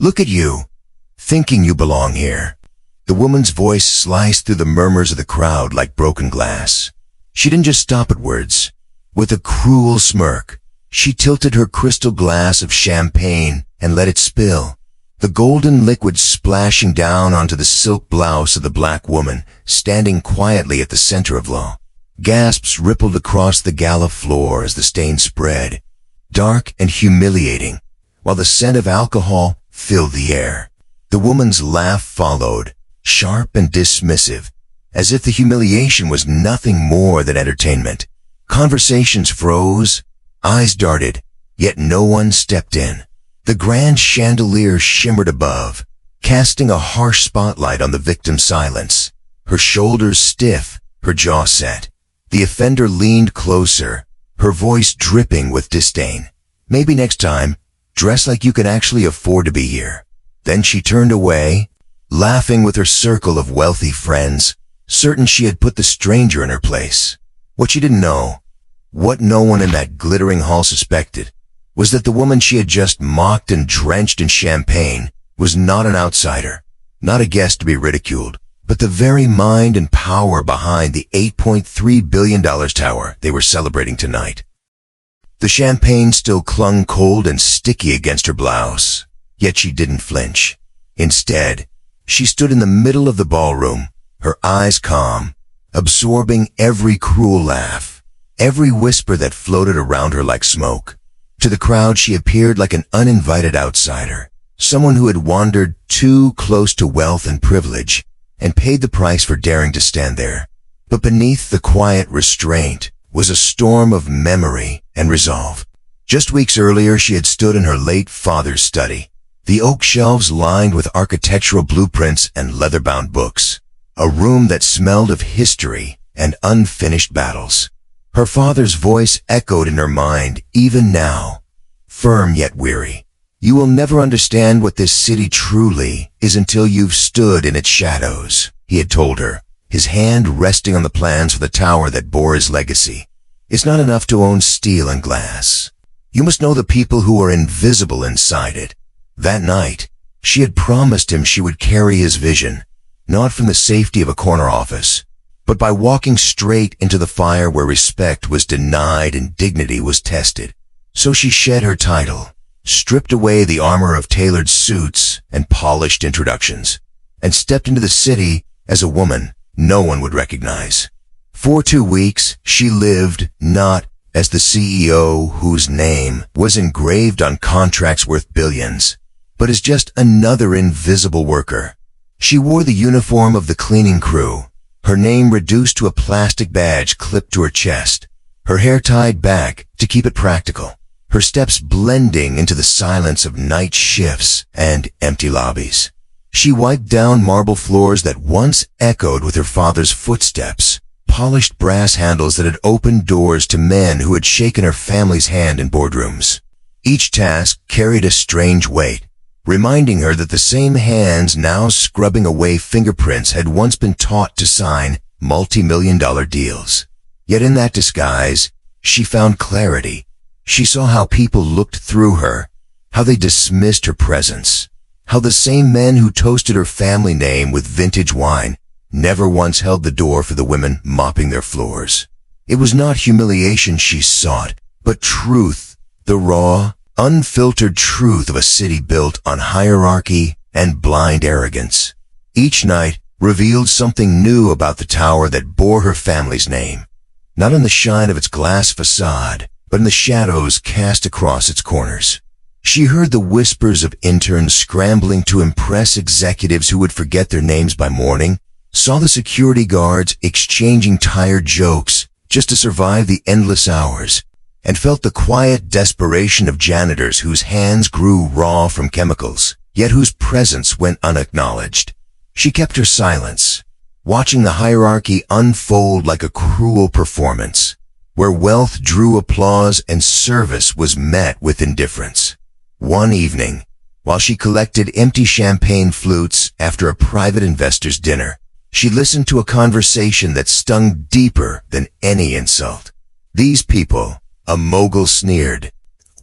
Look at you, thinking you belong here." The woman's voice sliced through the murmurs of the crowd like broken glass. She didn't just stop at words. With a cruel smirk, she tilted her crystal glass of champagne and let it spill, the golden liquid splashing down onto the silk blouse of the black woman standing quietly at the center of Law. Gasps rippled across the gala floor as the stain spread, dark and humiliating, while the scent of alcohol filled the air. The woman's laugh followed, sharp and dismissive, as if the humiliation was nothing more than entertainment. Conversations froze, eyes darted, yet no one stepped in. The grand chandelier shimmered above, casting a harsh spotlight on the victim's silence. Her shoulders stiff, her jaw set. The offender leaned closer, her voice dripping with disdain. "Maybe next time, dress like you can actually afford to be here." Then she turned away, laughing with her circle of wealthy friends, certain she had put the stranger in her place. What she didn't know, what no one in that glittering hall suspected, was that the woman she had just mocked and drenched in champagne was not an outsider, not a guest to be ridiculed, but the very mind and power behind the $8.3 billion tower they were celebrating tonight. The champagne still clung cold and sticky against her blouse, yet she didn't flinch. Instead, she stood in the middle of the ballroom, her eyes calm, absorbing every cruel laugh, every whisper that floated around her like smoke. To the crowd, she appeared like an uninvited outsider, someone who had wandered too close to wealth and privilege and paid the price for daring to stand there. But beneath the quiet restraint was a storm of memory and resolve. Just weeks earlier, she had stood in her late father's study, the oak shelves lined with architectural blueprints and leather-bound books, a room that smelled of history and unfinished battles. Her father's voice echoed in her mind even now, firm yet weary. "You will never understand what this city truly is until you've stood in its shadows," he had told her, his hand resting on the plans for the tower that bore his legacy. "It's not enough to own steel and glass. You must know the people who are invisible inside it." That night, she had promised him she would carry his vision, not from the safety of a corner office, but by walking straight into the fire where respect was denied and dignity was tested. So she shed her title, stripped away the armor of tailored suits and polished introductions, and stepped into the city as a woman no one would recognize. For 2 weeks, she lived not as the CEO whose name was engraved on contracts worth billions, but as just another invisible worker. She wore the uniform of the cleaning crew, her name reduced to a plastic badge clipped to her chest, her hair tied back to keep it practical, her steps blending into the silence of night shifts and empty lobbies. She wiped down marble floors that once echoed with her father's footsteps, polished brass handles that had opened doors to men who had shaken her family's hand in boardrooms. Each task carried a strange weight, reminding her that the same hands now scrubbing away fingerprints had once been taught to sign multi-million-dollar deals. Yet in that disguise, she found clarity. She saw how people looked through her, how they dismissed her presence, how the same men who toasted her family name with vintage wine never once held the door for the women mopping their floors. It was not humiliation she sought, but truth, the raw, unfiltered truth of a city built on hierarchy and blind arrogance. Each night revealed something new about the tower that bore her family's name, not in the shine of its glass facade, but in the shadows cast across its corners. She heard the whispers of interns scrambling to impress executives who would forget their names by morning, saw the security guards exchanging tired jokes just to survive the endless hours, and felt the quiet desperation of janitors whose hands grew raw from chemicals, yet whose presence went unacknowledged. She kept her silence, watching the hierarchy unfold like a cruel performance, where wealth drew applause and service was met with indifference. One evening, while she collected empty champagne flutes after a private investor's dinner, she listened to a conversation that stung deeper than any insult. "These people," a mogul sneered,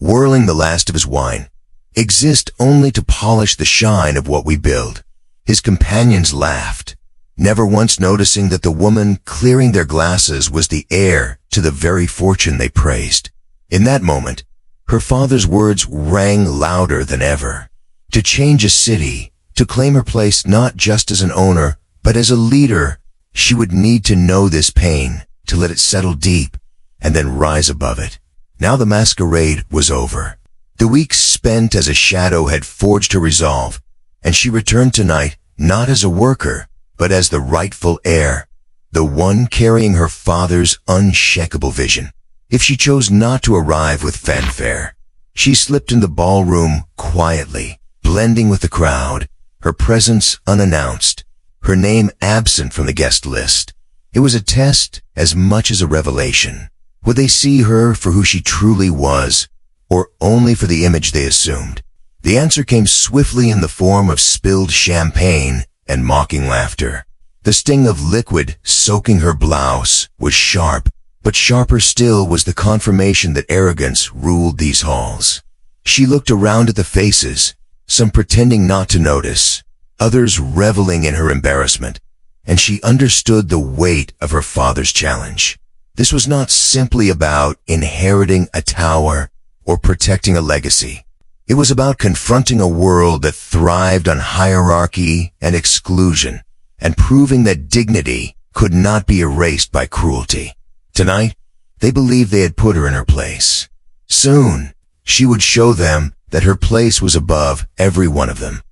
whirling the last of his wine, exist only to polish the shine of what we build. His companions laughed, never once noticing that the woman clearing their glasses was the heir to the very fortune they praised. In that moment, her father's words rang louder than ever. To change a city, to claim her place not just as an owner, but as a leader, she would need to know this pain, to let it settle deep, and then rise above it. Now the masquerade was over. The weeks spent as a shadow had forged her resolve, and she returned tonight not as a worker, but as the rightful heir, the one carrying her father's unshakable vision. If she chose not to arrive with fanfare, she slipped in the ballroom quietly, blending with the crowd, her presence unannounced, her name absent from the guest list. It was a test as much as a revelation. Would they see her for who she truly was, or only for the image they assumed? The answer came swiftly in the form of spilled champagne and mocking laughter. The sting of liquid soaking her blouse was sharp, but sharper still was the confirmation that arrogance ruled these halls. She looked around at the faces, some pretending not to notice, others reveling in her embarrassment, and she understood the weight of her father's challenge. This was not simply about inheriting a tower or protecting a legacy. It was about confronting a world that thrived on hierarchy and exclusion, and proving that dignity could not be erased by cruelty. Tonight, they believed they had put her in her place. Soon, she would show them that her place was above every one of them.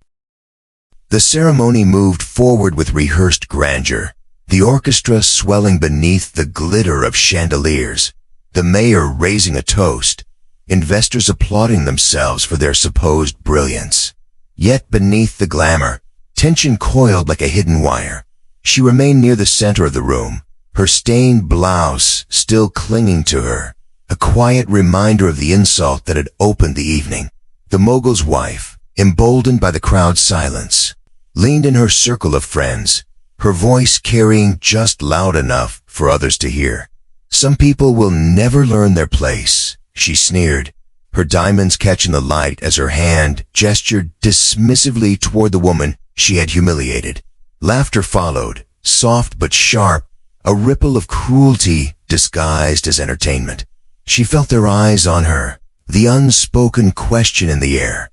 The ceremony moved forward with rehearsed grandeur, the orchestra swelling beneath the glitter of chandeliers, the mayor raising a toast, investors applauding themselves for their supposed brilliance. Yet beneath the glamour, tension coiled like a hidden wire. She remained near the center of the room, her stained blouse still clinging to her, a quiet reminder of the insult that had opened the evening. The Mogul's wife, emboldened by the crowd's silence, leaned in her circle of friends, her voice carrying just loud enough for others to hear. Some people will never learn their place, she sneered, her diamonds catching the light as her hand gestured dismissively toward the woman she had humiliated. Laughter followed, soft but sharp, a ripple of cruelty disguised as entertainment. She felt their eyes on her, the unspoken question in the air.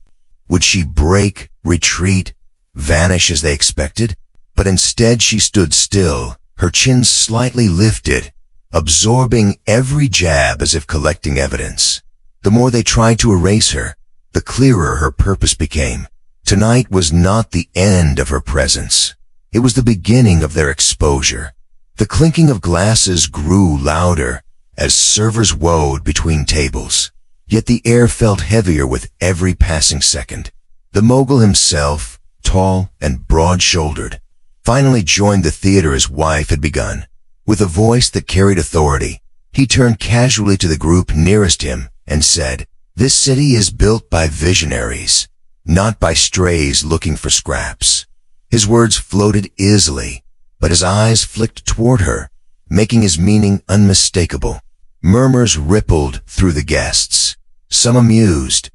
Would she break, retreat, vanish as they expected? But instead she stood still, her chin slightly lifted, absorbing every jab as if collecting evidence. The more they tried to erase her, the clearer her purpose became. Tonight was not the end of her presence. It was the beginning of their exposure. The clinking of glasses grew louder as servers wowed between tables. Yet the air felt heavier with every passing second. The Mogul himself, tall and broad-shouldered, finally joined the theater his wife had begun. With a voice that carried authority, he turned casually to the group nearest him and said, "This city is built by visionaries, not by strays looking for scraps." His words floated easily, but his eyes flicked toward her, making his meaning unmistakable. Murmurs rippled through the guests, some amused,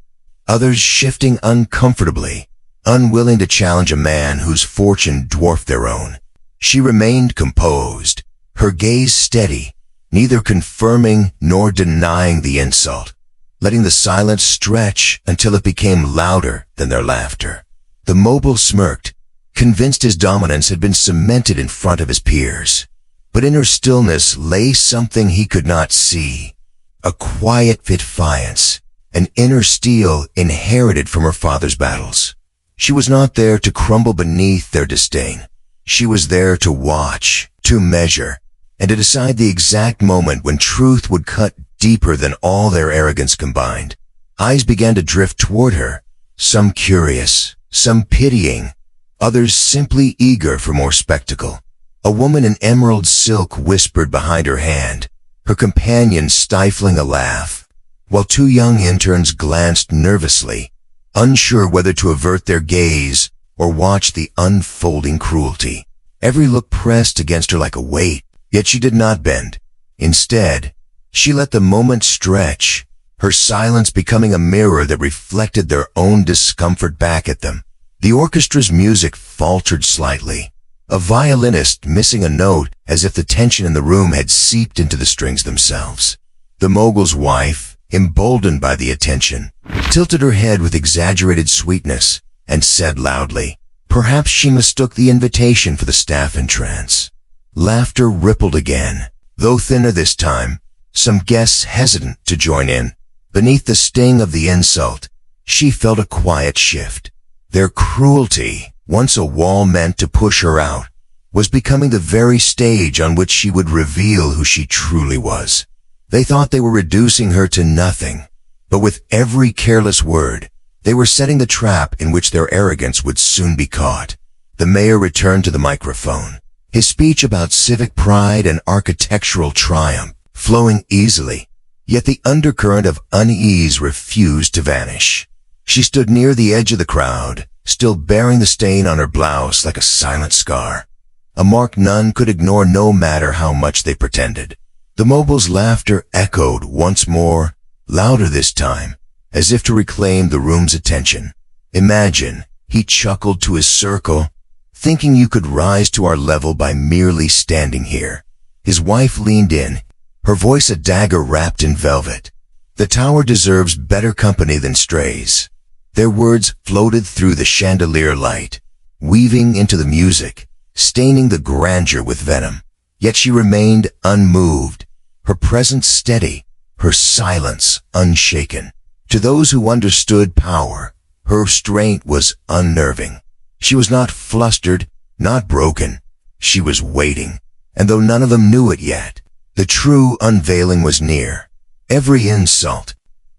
others shifting uncomfortably, unwilling to challenge a man whose fortune dwarfed their own. She remained composed, her gaze steady, neither confirming nor denying the insult, letting the silence stretch until it became louder than their laughter. The Mogul smirked, convinced his dominance had been cemented in front of his peers. But in her stillness lay something he could not see, a quiet defiance, an inner steel inherited from her father's battles. She was not there to crumble beneath their disdain. She was there to watch, to measure, and to decide the exact moment when truth would cut deeper than all their arrogance combined. Eyes began to drift toward her, some curious, some pitying, others simply eager for more spectacle. A woman in emerald silk whispered behind her hand, her companion stifling a laugh, while two young interns glanced nervously, unsure whether to avert their gaze or watch the unfolding cruelty. Every look pressed against her like a weight, yet she did not bend. Instead, she let the moment stretch, her silence becoming a mirror that reflected their own discomfort back at them. The orchestra's music faltered slightly, a violinist missing a note as if the tension in the room had seeped into the strings themselves. The mogul's wife, emboldened by the attention, tilted her head with exaggerated sweetness and said loudly, perhaps she mistook the invitation for the staff in trance. Laughter rippled again, though thinner this time, some guests hesitant to join in. Beneath the sting of the insult, she felt a quiet shift. Their cruelty, once a wall meant to push her out, was becoming the very stage on which she would reveal who she truly was. They thought they were reducing her to nothing, but with every careless word, they were setting the trap in which their arrogance would soon be caught. The mayor returned to the microphone, his speech about civic pride and architectural triumph flowing easily, yet the undercurrent of unease refused to vanish. She stood near the edge of the crowd, still bearing the stain on her blouse like a silent scar, a mark none could ignore no matter how much they pretended. The mogul's laughter echoed once more, louder this time, as if to reclaim the room's attention. Imagine, he chuckled to his circle, thinking you could rise to our level by merely standing here. His wife leaned in, her voice a dagger wrapped in velvet. The tower deserves better company than strays. Their words floated through the chandelier light, weaving into the music, staining the grandeur with venom. Yet she remained unmoved, her presence steady, her silence unshaken. To those who understood power, her restraint was unnerving. She was not flustered, not broken. She was waiting, and though none of them knew it yet, the true unveiling was near. Every insult,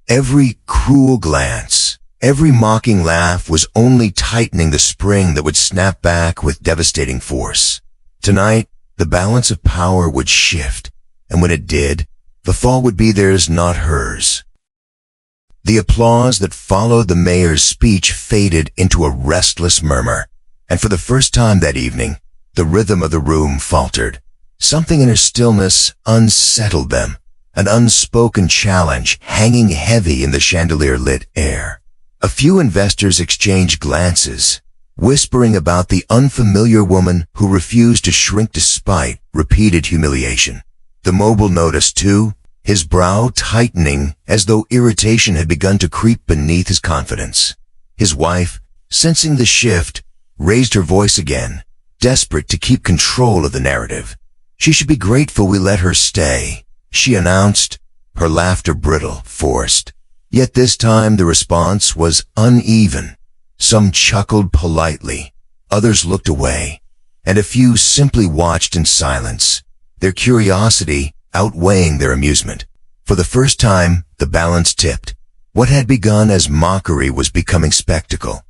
every cruel glance, every mocking laugh was only tightening the spring that would snap back with devastating force. Tonight, the balance of power would shift, and when it did, the fall would be theirs, not hers. The applause that followed the mayor's speech faded into a restless murmur, and for the first time that evening, the rhythm of the room faltered. Something in her stillness unsettled them, an unspoken challenge hanging heavy in the chandelier-lit air. A few investors exchanged glances, whispering about the unfamiliar woman who refused to shrink despite repeated humiliation. The mogul noticed too, his brow tightening as though irritation had begun to creep beneath his confidence. His wife, sensing the shift, raised her voice again, desperate to keep control of the narrative. She should be grateful we let her stay, she announced, her laughter brittle, forced. Yet this time the response was uneven. Some chuckled politely, others looked away, and a few simply watched in silence, their curiosity outweighing their amusement. For the first time, the balance tipped. What had begun as mockery was becoming spectacle,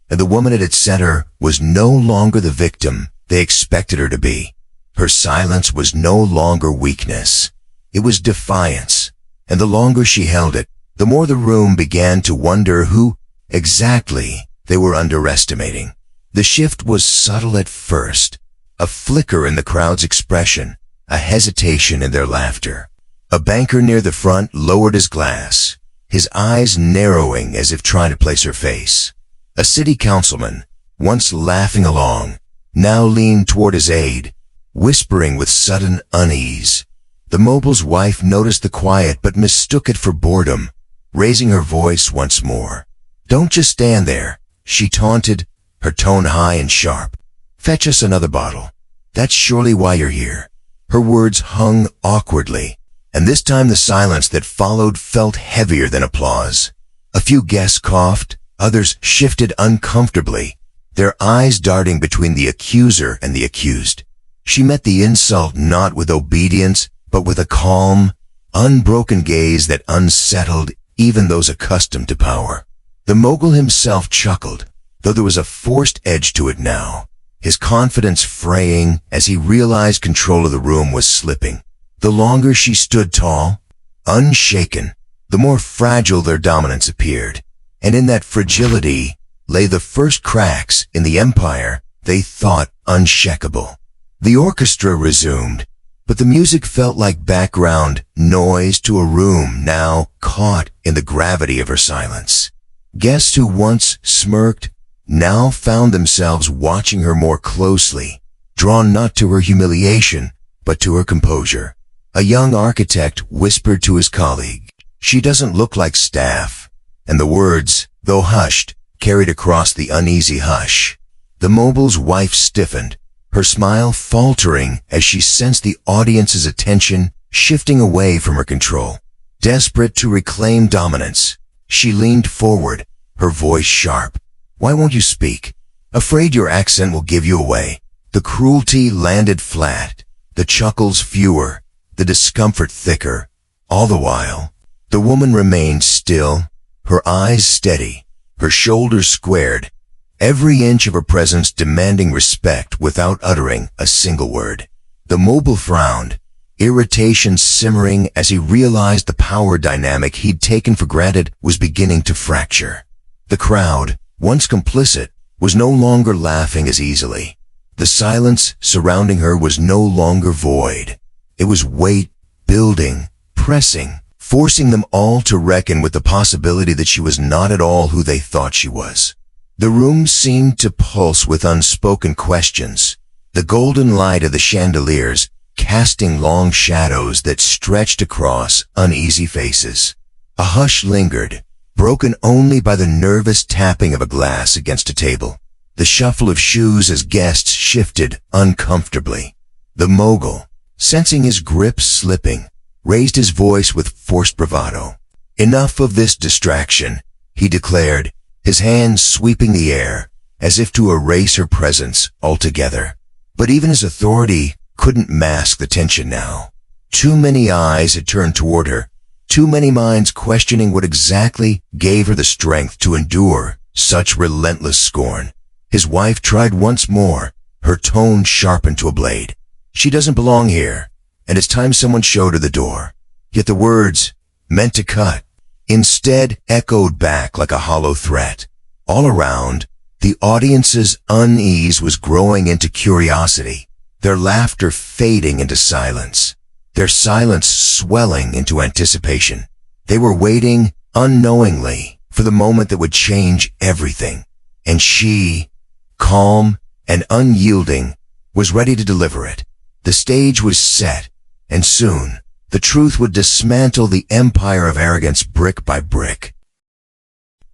and the woman at its center was no longer the victim they expected her to be. Her silence was no longer weakness. It was defiance, and the longer she held it, the more the room began to wonder who exactly they were underestimating. The shift was subtle at first, a flicker in the crowd's expression, a hesitation in their laughter. A banker near the front lowered his glass, his eyes narrowing as if trying to place her face. A city councilman, once laughing along, now leaned toward his aide, whispering with sudden unease. The mogul's wife noticed the quiet but mistook it for boredom, raising her voice once more. "Don't just stand there," she taunted, her tone high and sharp. "Fetch us another bottle. That's surely why you're here." Her words hung awkwardly, and this time the silence that followed felt heavier than applause. A few guests coughed, others shifted uncomfortably, their eyes darting between the accuser and the accused. She met the insult not with obedience, but with a calm, unbroken gaze that unsettled even those accustomed to power. The mogul himself chuckled, though there was a forced edge to it now, his confidence fraying as he realized control of the room was slipping. The longer she stood tall, unshaken, the more fragile their dominance appeared, and in that fragility lay the first cracks in the empire they thought unshakable. The orchestra resumed, but the music felt like background noise to a room now caught in the gravity of her silence. Guests who once smirked now found themselves watching her more closely, drawn not to her humiliation, but to her composure. A young architect whispered to his colleague, "She doesn't look like staff," and the words, though hushed, carried across the uneasy hush. The Mogul's wife stiffened, her smile faltering as she sensed the audience's attention shifting away from her control. Desperate to reclaim dominance, she leaned forward, her voice sharp. "Why won't you speak? Afraid your accent will give you away." The cruelty landed flat, the chuckles fewer, the discomfort thicker. All the while, the woman remained still, her eyes steady, her shoulders squared, every inch of her presence demanding respect without uttering a single word. The Mogul frowned, irritation simmering as he realized the power dynamic he'd taken for granted was beginning to fracture. The crowd, once complicit, was no longer laughing as easily. The silence surrounding her was no longer void. It was weight, building, pressing, forcing them all to reckon with the possibility that she was not at all who they thought she was. The room seemed to pulse with unspoken questions, the golden light of the chandeliers casting long shadows that stretched across uneasy faces. A hush lingered, broken only by the nervous tapping of a glass against a table, the shuffle of shoes as guests shifted uncomfortably. The Mogul, sensing his grip slipping, raised his voice with forced bravado. "Enough of this distraction," he declared, his hands sweeping the air, as if to erase her presence altogether. But even his authority couldn't mask the tension now. Too many eyes had turned toward her, too many minds questioning what exactly gave her the strength to endure such relentless scorn. His wife tried once more, her tone sharpened to a blade. "She doesn't belong here, and it's time someone showed her the door." Yet the words, meant to cut, instead echoed back like a hollow threat. All around, the audience's unease was growing into curiosity, their laughter fading into silence, their silence swelling into anticipation. They were waiting, unknowingly, for the moment that would change everything. And she, calm and unyielding, was ready to deliver it. The stage was set, and soon, the truth would dismantle the empire of arrogance brick by brick.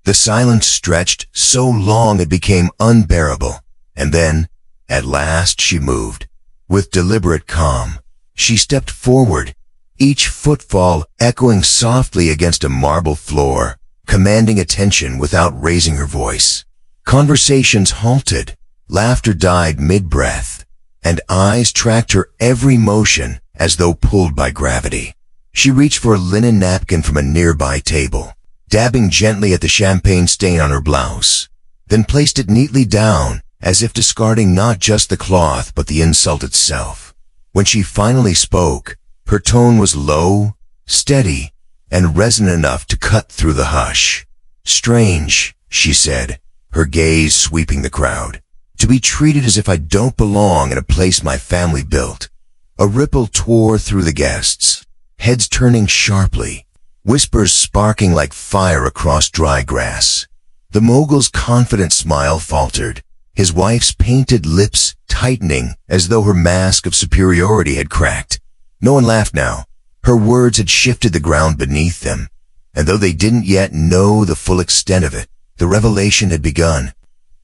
The silence stretched so long it became unbearable, and then, at last, she moved. With deliberate calm, she stepped forward, each footfall echoing softly against a marble floor, commanding attention without raising her voice. Conversations halted, laughter died mid-breath, and eyes tracked her every motion as though pulled by gravity. She reached for a linen napkin from a nearby table, dabbing gently at the champagne stain on her blouse, then placed it neatly down, as if discarding not just the cloth but the insult itself. When she finally spoke, her tone was low, steady, and resonant enough to cut through the hush. "Strange," she said, her gaze sweeping the crowd, "to be treated as if I don't belong in a place my family built." A ripple tore through the guests, heads turning sharply, whispers sparking like fire across dry grass. The Mogul's confident smile faltered, his wife's painted lips tightening as though her mask of superiority had cracked. No one laughed now. Her words had shifted the ground beneath them, and though they didn't yet know the full extent of it, the revelation had begun.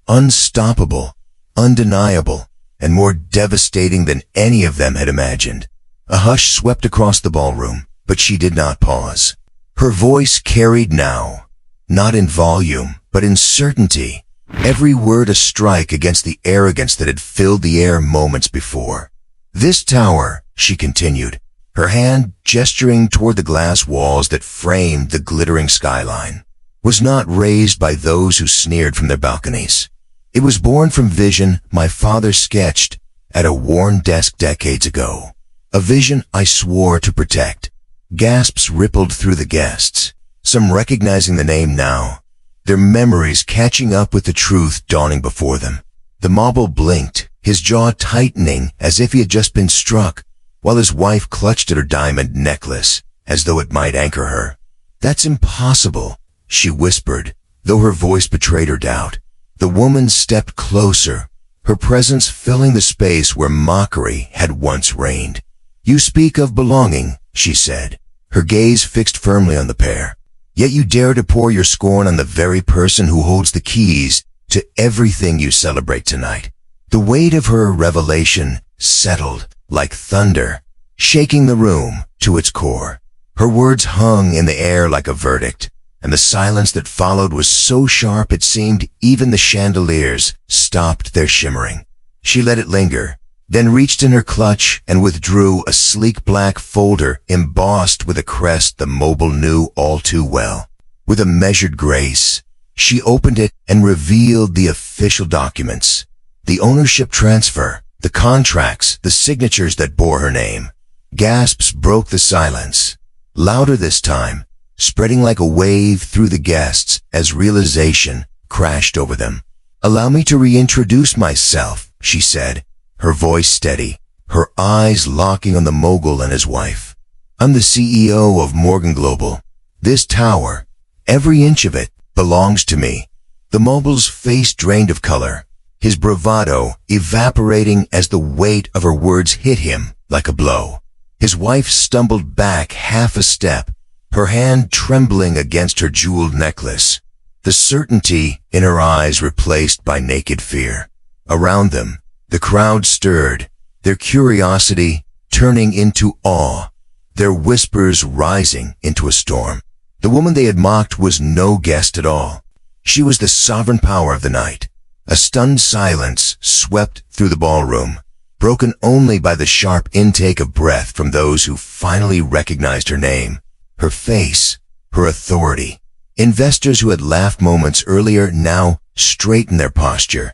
Unstoppable, undeniable, and more devastating than any of them had imagined. A hush swept across the ballroom, but she did not pause. Her voice carried now, not in volume, but in certainty, every word a strike against the arrogance that had filled the air moments before. "This tower," she continued, her hand gesturing toward the glass walls that framed the glittering skyline, "was not raised by those who sneered from their balconies. It was born from vision my father sketched at a worn desk decades ago. A vision I swore to protect." Gasps rippled through the guests, some recognizing the name now, their memories catching up with the truth dawning before them. The Mogul blinked, his jaw tightening as if he had just been struck, while his wife clutched at her diamond necklace as though it might anchor her. "That's impossible," she whispered, though her voice betrayed her doubt. The woman stepped closer, her presence filling the space where mockery had once reigned. "You speak of belonging," she said, her gaze fixed firmly on the pair. "Yet you dare to pour your scorn on the very person who holds the keys to everything you celebrate tonight." The weight of her revelation settled like thunder, shaking the room to its core. Her words hung in the air like a verdict, and the silence that followed was so sharp it seemed even the chandeliers stopped their shimmering. She let it linger, then reached in her clutch and withdrew a sleek black folder embossed with a crest the Mogul knew all too well. With a measured grace, she opened it and revealed the official documents, the ownership transfer, the contracts, the signatures that bore her name. Gasps broke the silence, louder this time, spreading like a wave through the guests as realization crashed over them. "Allow me to reintroduce myself," she said, her voice steady, her eyes locking on the Mogul and his wife. "I'm the CEO of Morgan Global. This tower, every inch of it, belongs to me." The Mogul's face drained of color, his bravado evaporating as the weight of her words hit him like a blow. His wife stumbled back half a step, her hand trembling against her jeweled necklace, the certainty in her eyes replaced by naked fear. Around them, the crowd stirred, their curiosity turning into awe, their whispers rising into a storm. The woman they had mocked was no guest at all. She was the sovereign power of the night. A stunned silence swept through the ballroom, broken only by the sharp intake of breath from those who finally recognized her name, her face, her authority. Investors who had laughed moments earlier now straightened their posture,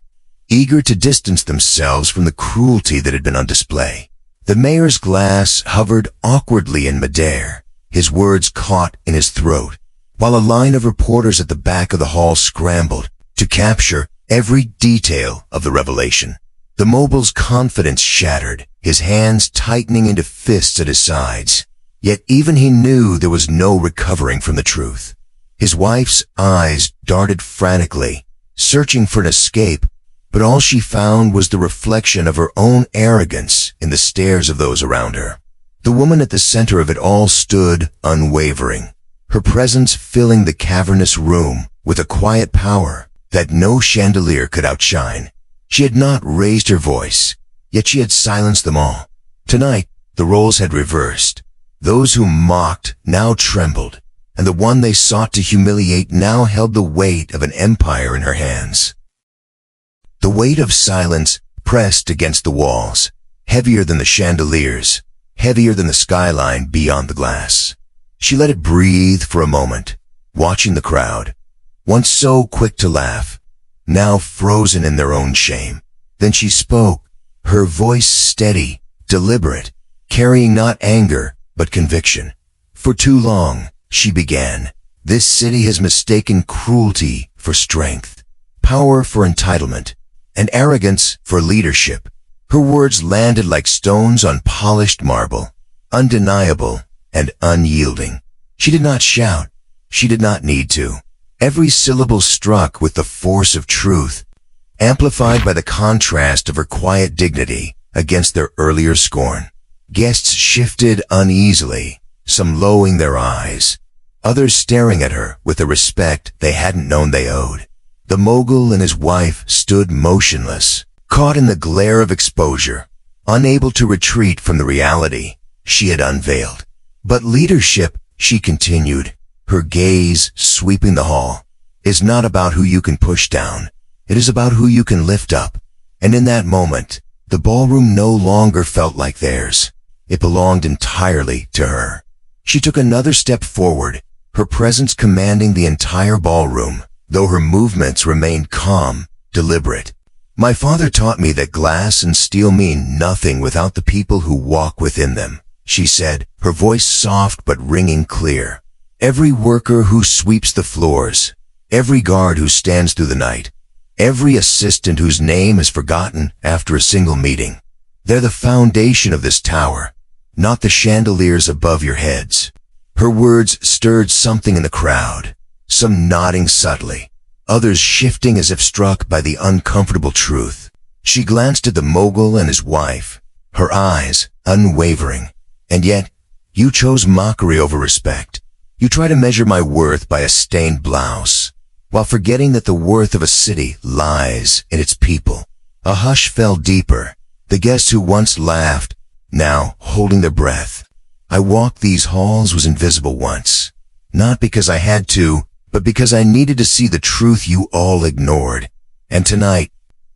eager to distance themselves from the cruelty that had been on display. The mayor's glass hovered awkwardly in midair, his words caught in his throat, while a line of reporters at the back of the hall scrambled to capture every detail of the revelation. The Mogul's confidence shattered, his hands tightening into fists at his sides. Yet even he knew there was no recovering from the truth. His wife's eyes darted frantically, searching for an escape, but all she found was the reflection of her own arrogance in the stares of those around her. The woman at the center of it all stood unwavering, her presence filling the cavernous room with a quiet power that no chandelier could outshine. She had not raised her voice, yet she had silenced them all. Tonight, the roles had reversed. Those who mocked now trembled, and the one they sought to humiliate now held the weight of an empire in her hands. The weight of silence pressed against the walls, heavier than the chandeliers, heavier than the skyline beyond the glass. She let it breathe for a moment, watching the crowd, once so quick to laugh, now frozen in their own shame. Then she spoke, her voice steady, deliberate, carrying not anger, but conviction. "For too long," she began, "this city has mistaken cruelty for strength, power for entitlement, and arrogance for leadership." Her words landed like stones on polished marble, undeniable and unyielding. She did not shout. She did not need to. Every syllable struck with the force of truth, amplified by the contrast of her quiet dignity against their earlier scorn. Guests shifted uneasily, some lowering their eyes, others staring at her with a respect they hadn't known they owed. The Mogul and his wife stood motionless, caught in the glare of exposure, unable to retreat from the reality she had unveiled. "But leadership," she continued, her gaze sweeping the hall, "is not about who you can push down. It is about who you can lift up." And in that moment, the ballroom no longer felt like theirs. It belonged entirely to her. She took another step forward, her presence commanding the entire ballroom, though her movements remained calm, deliberate. "My father taught me that glass and steel mean nothing without the people who walk within them," she said, her voice soft but ringing clear. "Every worker who sweeps the floors, every guard who stands through the night, every assistant whose name is forgotten after a single meeting. They're the foundation of this tower, not the chandeliers above your heads. Her words stirred something in the crowd, some nodding subtly, others shifting as if struck by the uncomfortable truth. She glanced at the Mogul and his wife, her eyes unwavering. And yet, you chose mockery over respect. You try to measure my worth by a stained blouse, while forgetting that the worth of a city lies in its people. A hush fell deeper. The guests who once laughed, now holding their breath. I walked these halls was invisible once, not because I had to, but because I needed to see the truth you all ignored. And tonight,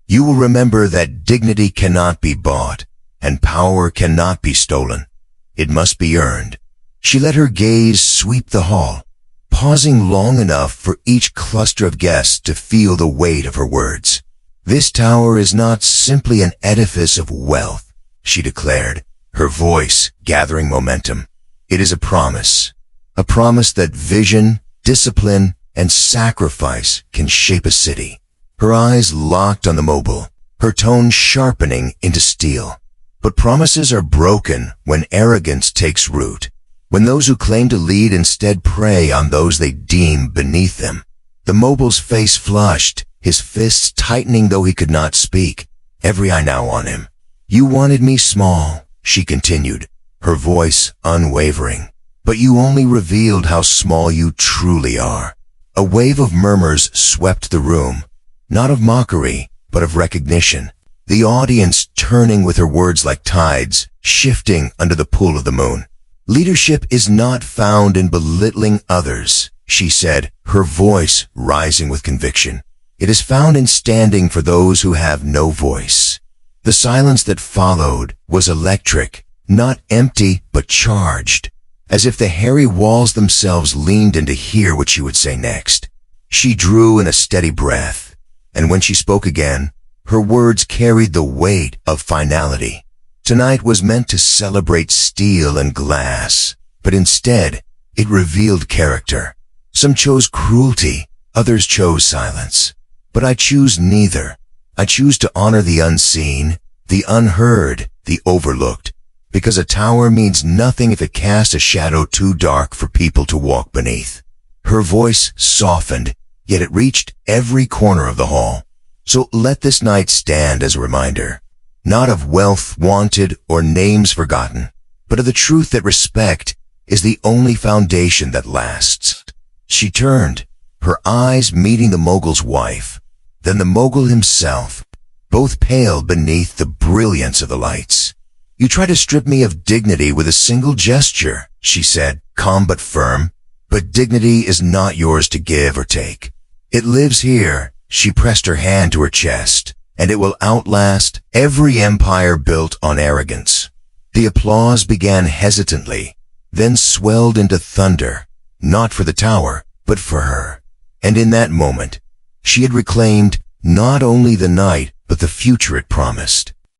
you will remember that dignity cannot be bought, and power cannot be stolen. It must be earned. She let her gaze sweep the hall, pausing long enough for each cluster of guests to feel the weight of her words. This tower is not simply an edifice of wealth, she declared, her voice gathering momentum. It is a promise that vision, discipline, and sacrifice can shape a city. Her eyes locked on the Mogul, her tone sharpening into steel. But promises are broken when arrogance takes root, when those who claim to lead instead prey on those they deem beneath them. The Mogul's face flushed, his fists tightening though he could not speak, every eye now on him. You wanted me small, she continued, her voice unwavering. But you only revealed how small you truly are. A wave of murmurs swept the room, not of mockery, but of recognition. The audience turning with her words like tides, shifting under the pull of the moon. Leadership is not found in belittling others, she said, her voice rising with conviction. It is found in standing for those who have no voice. The silence that followed was electric, not empty but charged, as if the hairy walls themselves leaned in to hear what she would say next. She drew in a steady breath, and when she spoke again, her words carried the weight of finality. Tonight was meant to celebrate steel and glass, but instead, it revealed character. Some chose cruelty, others chose silence. But I choose neither. I choose to honor the unseen, the unheard, the overlooked, because a tower means nothing if it casts a shadow too dark for people to walk beneath. Her voice softened, yet it reached every corner of the hall. So let this night stand as a reminder, not of wealth wanted or names forgotten, but of the truth that respect is the only foundation that lasts. She turned, her eyes meeting the Mogul's wife, then the Mogul himself, both pale beneath the brilliance of the lights. You try to strip me of dignity with a single gesture, she said, calm but firm, but dignity is not yours to give or take. It lives here. She pressed her hand to her chest, and it will outlast every empire built on arrogance. The applause began hesitantly, then swelled into thunder, not for the tower, but for her. And in that moment, she had reclaimed not only the night, but the future it promised.